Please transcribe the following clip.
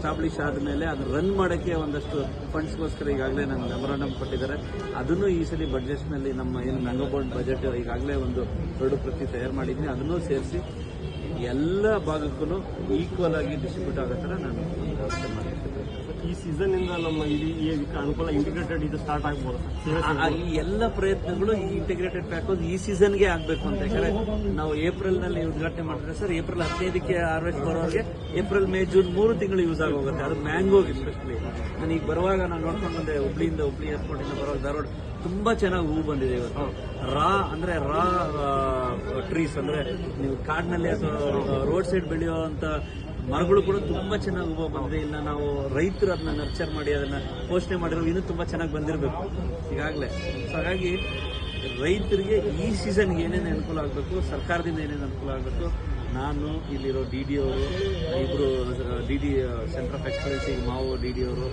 Establish ಆದಮೇಲೆ ಅದು run ಮಾಡೋಕ್ಕೆ ಒಂದಷ್ಟು ಫಂಡ್ಸ್ಗೋಸ್ಕರ ಈಗಾಗಲೇ ನನ್ನ ಮೆಮೊರಾಂಡಮ್ ಕೊಟ್ಟಿದ್ದಾರೆ. ಅದನ್ನು ಈ ಸಲ ಬಡ್ಜೆಟ್ನಲ್ಲಿ ನಮ್ಮ ಏನು ಮ್ಯಾಂಗೋ ಬೋರ್ಡ್ ಬಜೆಟ್ ಈಗಾಗಲೇ ಒಂದು 2 ಪ್ರತಿ ತಯಾರು ಮಾಡಿದ್ದೀನಿ. ಅದನ್ನು ಸೇರಿಸಿ ಎಲ್ಲ ಭಾಗಕ್ಕೂ ಈಕ್ವಲ್ ಆಗಿ ಡಿಸ್ಟ್ರಿಬ್ಯೂಟ್ ಆಗೋ ಥರ ನಾನು ವ್ಯವಸ್ಥೆ ಮಾಡಿದ್ದೀನಿ. ಈ ಸೀಸನ್ ಇಂದ ನಮ್ಮ ಇಡೀ ಅನುಕೂಲ ಇಂಟಿಗ್ರೇಟೆಡ್ ಇದು ಸ್ಟಾರ್ಟ್ ಆಗ್ಬೋದು. ಈ ಎಲ್ಲ ಪ್ರಯತ್ನಗಳು ಈ ಇಂಟಿಗ್ರೇಟೆಡ್ ಪ್ಯಾಕೇಜ್ ಈ ಸೀಸನ್ಗೆ ಆಗಬೇಕು ಅಂತ. ಯಾಕಂದ್ರೆ ನಾವು ಏಪ್ರಿಲ್ನಲ್ಲಿ ಉದ್ಘಾಟನೆ ಮಾಡಿದ್ರೆ ಸರ್, ಏಪ್ರಿಲ್ 15ಕ್ಕೆ ಹಾರ್ವೆಸ್ಟ್ ಬರೋರಿಗೆ ಏಪ್ರಿಲ್, ಮೇ, ಜೂನ್ 3 ತಿಂಗಳು ಯೂಸ್ ಆಗೋಗುತ್ತೆ. ಅದು ಮ್ಯಾಂಗೋಗೆ ಎಸ್ಪೆಷಲಿ. ನಾನು ಈಗ ಬರುವಾಗ ನಾನು ನೋಡ್ಕೊಂಡು ಬಂದೆ, ಹುಬ್ಳಿ ಏರ್ಪೋರ್ಟಿಂದ ಬರುವಾಗ ಧಾರವಾಡ ತುಂಬಾ ಚೆನ್ನಾಗಿ ಹೂವು ಬಂದಿದೆ ಇವತ್ತು. ರಾ ಟ್ರೀಸ್ ಅಂದ್ರೆ ನೀವು ಕಾಡಿನಲ್ಲಿ ಅಥವಾ ರೋಡ್ ಸೈಡ್ ಬೆಳೆಯುವಂತ ಮರಗಳು ಕೂಡ ತುಂಬಾ ಚೆನ್ನಾಗಿ ಹೂವು ಬಂದಿದೆ. ಇಲ್ಲ ನಾವು ರೈತರು ಅದನ್ನ ನರ್ಚರ್ ಮಾಡಿ ಅದನ್ನ ಪೋಷಣೆ ಮಾಡಿರೋ ಇನ್ನೂ ತುಂಬಾ ಚೆನ್ನಾಗಿ ಬಂದಿರಬೇಕು ಈಗಾಗಲೇ. ಸೊ ಹಾಗಾಗಿ ರೈತರಿಗೆ ಈ ಸೀಸನ್ಗೆ ಏನೇನು ಅನುಕೂಲ ಆಗಬೇಕು, ಸರ್ಕಾರದಿಂದ ಏನೇನು ಅನುಕೂಲ ಆಗಬೇಕು, ನಾನು ಇಲ್ಲಿರೋ DD ಅವರು, ಇಬ್ಬರು DD ಸೆಂಟರ್ ಆಫ್ ಎಕ್ಸಲೆನ್ಸ್, ಮಾವು DD ಅವರು